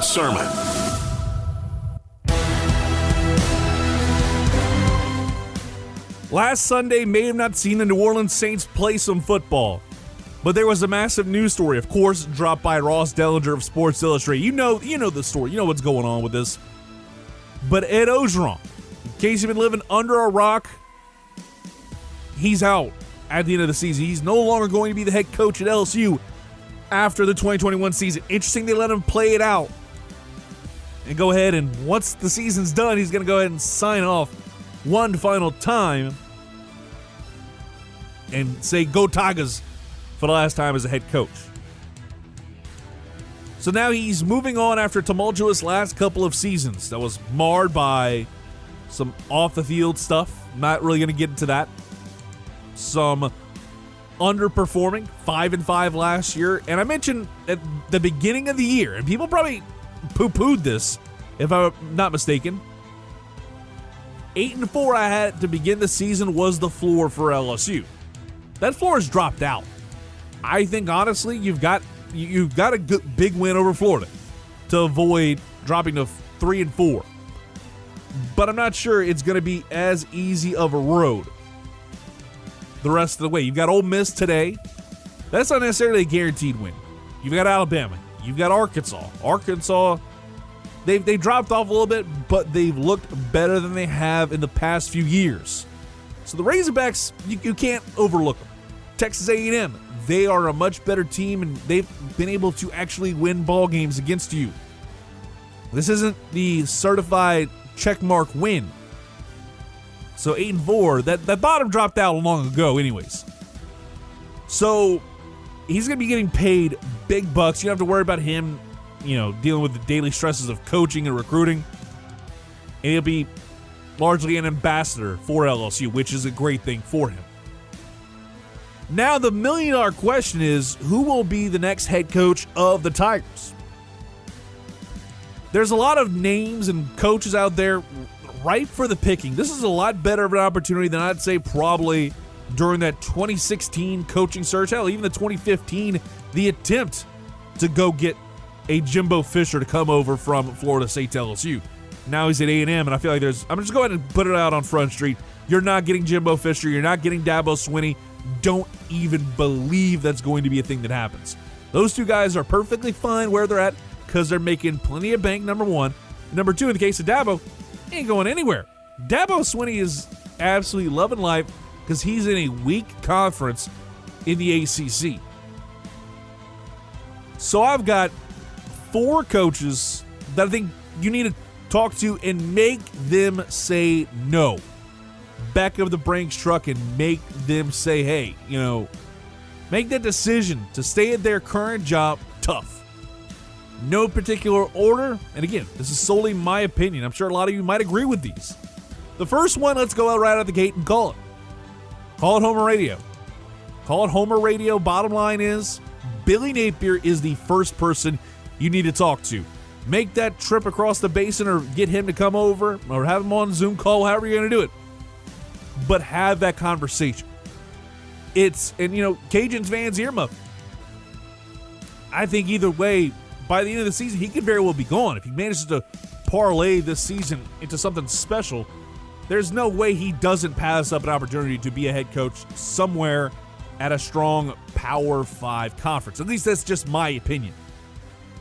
Sports Sermon. Last Sunday may have not seen the New Orleans Saints play some football, but there was a massive news story, of course, dropped by Ross Dellinger of Sports Illustrated. You know the story. You know what's going on with this. But Ed Orgeron, in case you've been living under a rock, he's out at the end of the season. He's no longer going to be the head coach at LSU after the 2021 season. Interesting they let him play it out and go ahead, and once the season's done, he's going to go ahead and sign off one final time and say go Tigers for the last time as a head coach. So now he's moving on after a tumultuous last couple of seasons that was marred by some off-the-field stuff. Not really going to get into that. Some underperforming, 5-5 last year. And I mentioned at the beginning of the year, and people probably poo-pooed this, if I'm not mistaken, 8-4 I had to begin the season was the floor for LSU. That floor has dropped out. I think, honestly, you've got a good big win over Florida to avoid dropping to 3-4. But I'm not sure it's going to be as easy of a road the rest of the way. You've got Ole Miss today. That's not necessarily a guaranteed win. You've got Alabama. You've got Arkansas. Arkansas, they dropped off a little bit, but they've looked better than they have in the past few years. So the Razorbacks, you can't overlook them. Texas A&M, they are a much better team, and they've been able to actually win ball games against you. This isn't the certified checkmark win. So 8-4, that bottom dropped out long ago anyways. So he's going to be getting paid big bucks. You don't have to worry about him, dealing with the daily stresses of coaching and recruiting. And he'll be largely an ambassador for LSU, which is a great thing for him. Now the $1 million question is, who will be the next head coach of the Tigers? There's a lot of names and coaches out there ripe for the picking. This is a lot better of an opportunity than I'd say probably during that 2016 coaching search. Hell, even the 2015, the attempt to go get a Jimbo Fisher to come over from Florida State to LSU. Now he's at A&M, and I feel like I'm just going to put it out on Front Street. You're not getting Jimbo Fisher. You're not getting Dabo Swinney. Don't even believe that's going to be a thing that happens. Those two guys are perfectly fine where they're at because they're making plenty of bank, number one. Number two, in the case of Dabo, he ain't going anywhere. Dabo Swinney is absolutely loving life because he's in a weak conference in the ACC. So I've got 4 coaches that I think you need to talk to and make them say no. Back of the Brinks truck and make them say, hey, make that decision to stay at their current job tough. No particular order, and again, this is solely my opinion. I'm sure a lot of you might agree with these. The first one, let's go out right out the gate and call it. Call it Homer Radio. Call it Homer Radio. Bottom line is, Billy Napier is the first person you need to talk to. Make that trip across the basin or get him to come over or have him on Zoom call, however you're going to do it. But have that conversation. Cajuns fans earmuff. I think either way, by the end of the season, he could very well be gone. If he manages to parlay this season into something special, there's no way he doesn't pass up an opportunity to be a head coach somewhere at a strong Power 5 conference. At least that's just my opinion.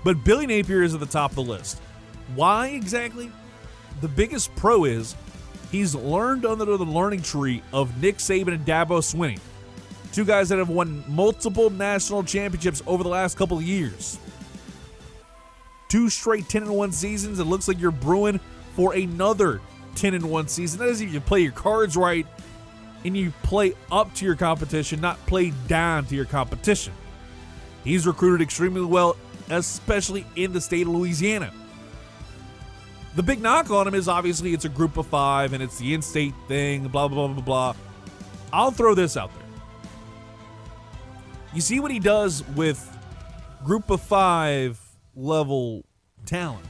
But Billy Napier is at the top of the list. Why exactly? The biggest pro is he's learned under the learning tree of Nick Saban and Dabo Swinney, 2 guys that have won multiple national championships over the last couple of years. 2 straight 10-1 seasons. It looks like you're brewing for another 10-1 season. That is if you play your cards right and you play up to your competition, not play down to your competition. He's recruited extremely well, especially in the state of Louisiana. The big knock on him is obviously it's a group of 5 and it's the in-state thing, blah, blah, blah, blah, blah. I'll throw this out there. You see what he does with group of 5 level talent.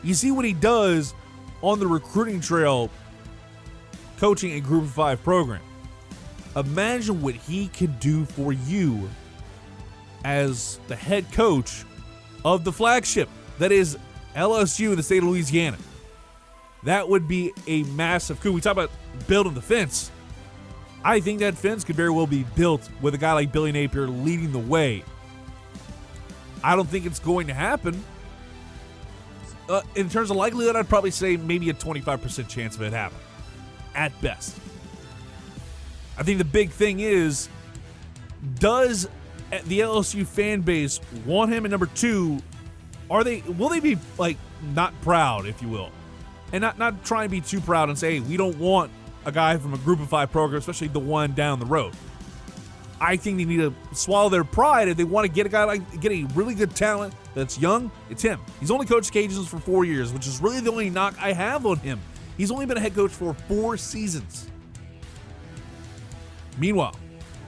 You see what he does on the recruiting trail coaching a group of 5 program. Imagine what he could do for you as the head coach of the flagship that is LSU in the state of Louisiana. That would be a massive coup. We talk about building the fence. I think that fence could very well be built with a guy like Billy Napier leading the way. I don't think it's going to happen. In terms of likelihood, I'd probably say maybe a 25% chance of it happening, at best. I think the big thing is, does the LSU fan base want him? And number two, will they be like not proud, if you will, and not try and be too proud and say, hey, we don't want a guy from a Group of 5 program, especially the one down the road. I think they need to swallow their pride if they want to get a really good talent that's young. It's him. He's only coached Cajuns for 4 years, which is really the only knock I have on him. He's only been a head coach for 4 seasons. Meanwhile,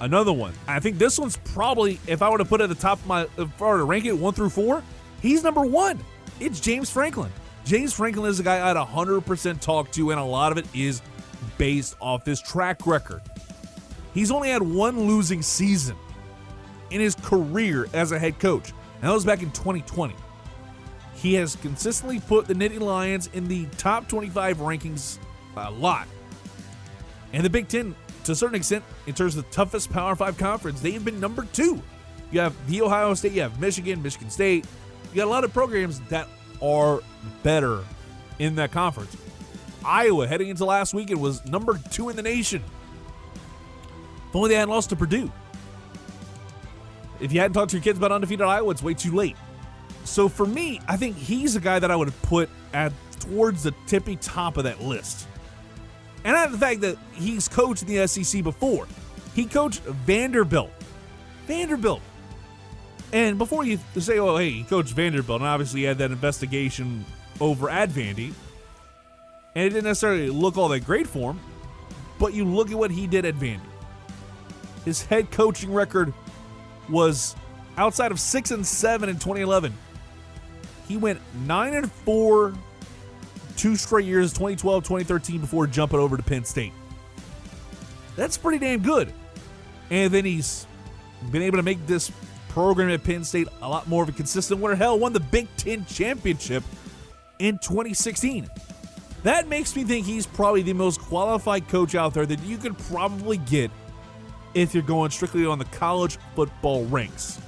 another one. I think this one's probably, if I were to put it at the top of if I were to rank it 1 through 4, he's number 1. It's James Franklin. James Franklin is a guy I'd 100% talk to, and a lot of it is based off his track record. He's only had 1 losing season in his career as a head coach, and that was back in 2020. He has consistently put the Nittany Lions in the top 25 rankings a lot. And the Big Ten, to a certain extent, in terms of the toughest Power 5 conference, they have been number 2. You have the Ohio State, you have Michigan State. You got a lot of programs that are better in that conference. Iowa, heading into last weekend, was number 2 in the nation. If only they hadn't lost to Purdue. If you hadn't talked to your kids about undefeated Iowa, it's way too late. So for me, I think he's a guy that I would have put towards the tippy top of that list. And I have the fact that he's coached in the SEC before. He coached Vanderbilt. And before you say, oh, hey, he coached Vanderbilt, and obviously he had that investigation over at Vandy, and it didn't necessarily look all that great for him, but you look at what he did at Vandy. His head coaching record was outside of 6-7 in 2011. He went 9-4 2 straight years, 2012, 2013, before jumping over to Penn State. That's pretty damn good. And then he's been able to make this program at Penn State a lot more of a consistent winner. Hell, won the Big Ten championship in 2016. That makes me think he's probably the most qualified coach out there that you could probably get if you're going strictly on the college football ranks.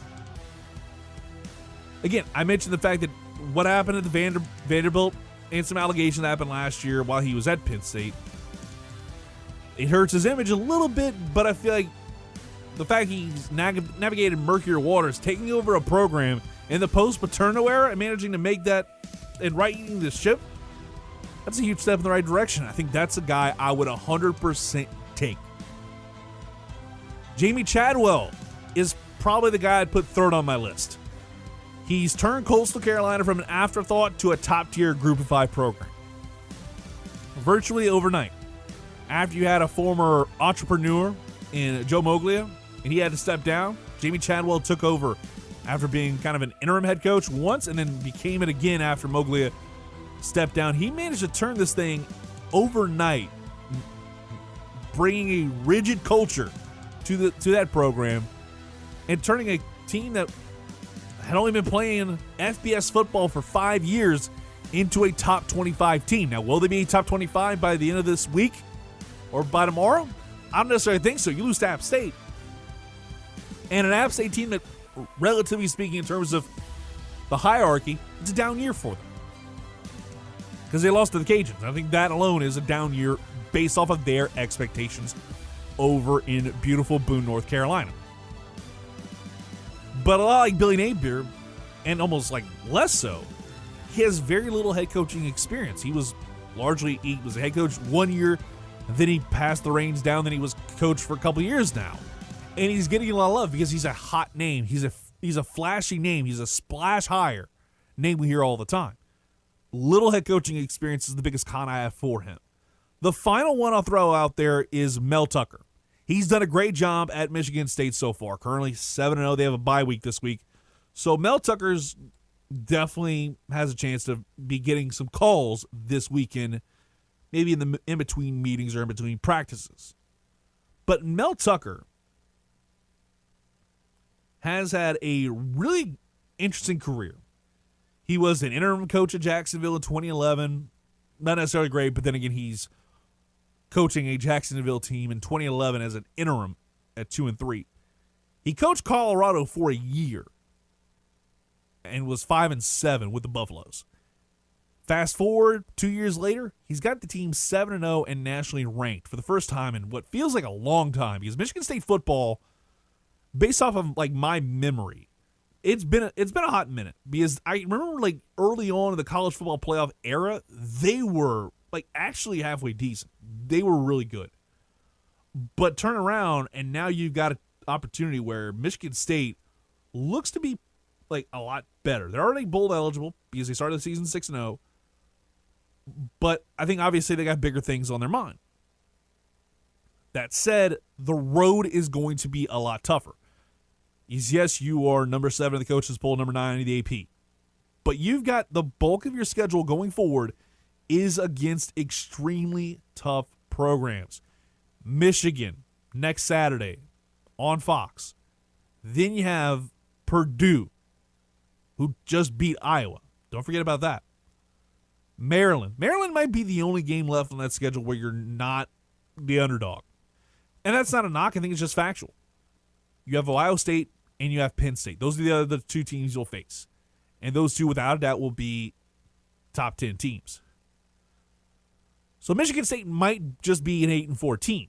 Again, I mentioned the fact that what happened at the Vanderbilt and some allegations that happened last year while he was at Penn State. It hurts his image a little bit, but I feel like the fact he's navigated murkier waters, taking over a program in the post-Paterno era and managing to make that and righting the ship, that's a huge step in the right direction. I think that's a guy I would 100% take. Jamie Chadwell is probably the guy I'd put third on my list. He's turned Coastal Carolina from an afterthought to a top-tier Group of 5 program. Virtually overnight. After you had a former entrepreneur in Joe Moglia, and he had to step down, Jamie Chadwell took over after being kind of an interim head coach once and then became it again after Moglia stepped down. He managed to turn this thing overnight, bringing a rigid culture to that program and turning a team that had only been playing FBS football for 5 years into a top 25 team. Now, will they be top 25 by the end of this week or by tomorrow? I don't necessarily think so. You lose to App State. And an App State team that, relatively speaking, in terms of the hierarchy, it's a down year for them. Because they lost to the Cajuns. I think that alone is a down year based off of their expectations over in beautiful Boone, North Carolina. But a lot like Billy Napier, and almost like less so, he has very little head coaching experience. He was a head coach 1 year, then he passed the reins down, then he was coach for a couple years now. And he's getting a lot of love because he's a hot name. He's a flashy name. He's a splash hire name we hear all the time. Little head coaching experience is the biggest con I have for him. The final one I'll throw out there is Mel Tucker. He's done a great job at Michigan State so far. Currently 7-0. They have a bye week this week. So Mel Tucker's definitely has a chance to be getting some calls this weekend, maybe in between meetings or in between practices. But Mel Tucker has had a really interesting career. He was an interim coach at Jacksonville in 2011. Not necessarily great, but then again, he's coaching a Jacksonville team in 2011 as an interim at 2-3. He coached Colorado for a year and was 5-7 with the Buffaloes. Fast forward 2 years later, he's got the team 7-0 and nationally ranked for the first time in what feels like a long time, because Michigan State football, based off of like my memory, it's been a hot minute, because I remember like early on in the college football playoff era, they were like actually halfway decent. They were really good. But turn around and now you've got an opportunity where Michigan State looks to be like a lot better. They're already bowl eligible because they started the season 6-0. But I think obviously they got bigger things on their mind. That said, the road is going to be a lot tougher. Yes, you are number 7 in the coaches poll, number 9 in the AP. But you've got the bulk of your schedule going forward is against extremely tough programs. Michigan next Saturday on Fox. Then you have Purdue, who just beat Iowa. Don't forget about that. Maryland might be the only game left on that schedule where you're not the underdog. And that's not a knock. I think it's just factual. You have Ohio State and you have Penn State. Those are the other two teams you'll face. And those two, without a doubt, will be top 10 teams. So Michigan State might just be an 8-4 team.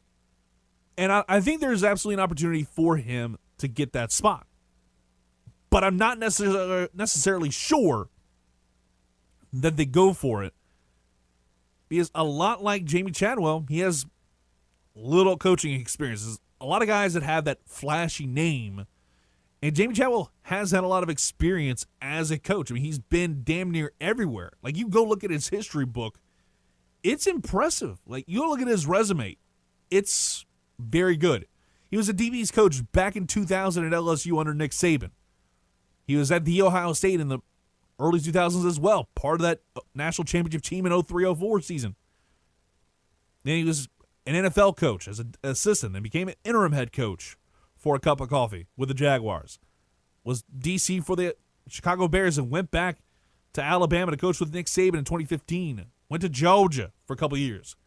And I think there's absolutely an opportunity for him to get that spot. But I'm not necessarily sure that they go for it, because a lot like Jamie Chadwell, he has little coaching experiences. A lot of guys that have that flashy name, and Jamie Chadwell has had a lot of experience as a coach. I mean, he's been damn near everywhere. Like, you go look at his history book, it's impressive. Like, you go look at his resume, it's very good. He was a DB's coach back in 2000 at LSU under Nick Saban. He was at the Ohio State in the early 2000s as well, part of that national championship team in 03-04 season. Then he was an NFL coach as an assistant, then became an interim head coach for a cup of coffee with the Jaguars. Was DC for the Chicago Bears and went back to Alabama to coach with Nick Saban in 2015. Went to Georgia for a couple of years.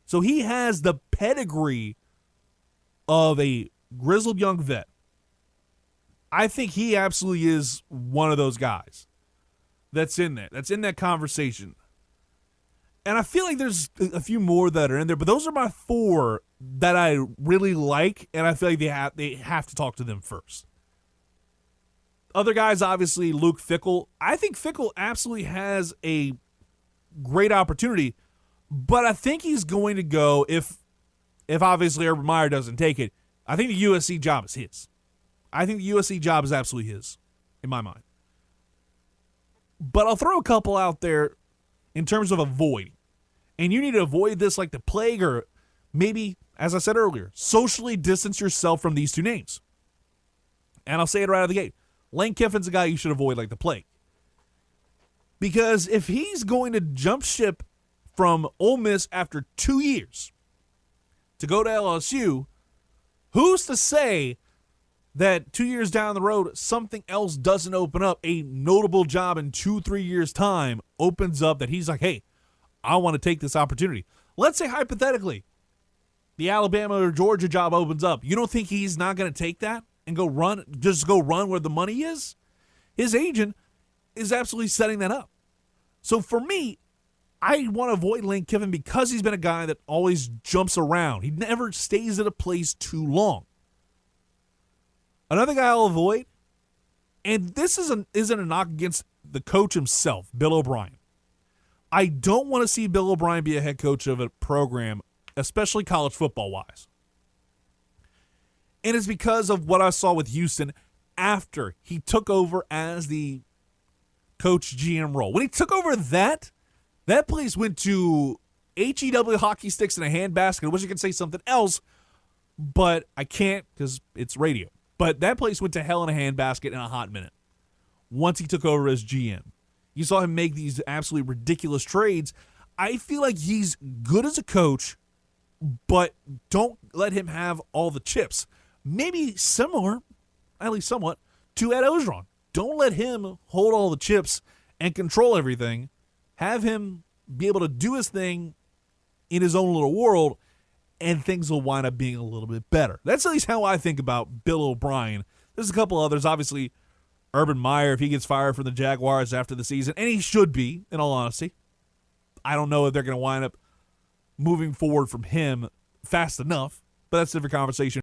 So he has the pedigree of a grizzled young vet. I think he absolutely is one of those guys that's in there, that's in that conversation. And I feel like there's a few more that are in there, but those are my 4 that I really like, and I feel like they have to talk to them first. Other guys, obviously, Luke Fickell. I think Fickell absolutely has a great opportunity, but I think he's going to go, if obviously Urban Meyer doesn't take it, I think the USC job is his. I think the USC job is absolutely his, in my mind. But I'll throw a couple out there in terms of avoiding. And you need to avoid this like the plague, or maybe, as I said earlier, socially distance yourself from these two names. And I'll say it right out of the gate. Lane Kiffin's a guy you should avoid like the plague. Because if he's going to jump ship from Ole Miss after 2 years to go to LSU, who's to say that 2 years down the road, something else doesn't open up, a notable job in 2-3 years' time opens up that he's like, hey, I want to take this opportunity. Let's say hypothetically, the Alabama or Georgia job opens up. You don't think he's not going to take that and go run where the money is? His agent is absolutely setting that up. So for me, I want to avoid Lane Kiffin because he's been a guy that always jumps around. He never stays at a place too long. Another guy I'll avoid, and this isn't a knock against the coach himself, Bill O'Brien. I don't want to see Bill O'Brien be a head coach of a program, especially college football-wise. And it's because of what I saw with Houston after he took over as the coach GM role. When he took over that place went to HEW hockey sticks in a handbasket. I wish I could say something else, but I can't because it's radio. But that place went to hell in a handbasket in a hot minute once he took over as GM. You saw him make these absolutely ridiculous trades. I feel like he's good as a coach, but don't let him have all the chips. Maybe similar, at least somewhat, to Ed Orgeron. Don't let him hold all the chips and control everything, have him be able to do his thing in his own little world, and things will wind up being a little bit better. That's at least how I think about Bill O'Brien. There's a couple others. Obviously, Urban Meyer, if he gets fired from the Jaguars after the season, and he should be, in all honesty, I don't know if they're going to wind up moving forward from him fast enough, but that's a different conversation.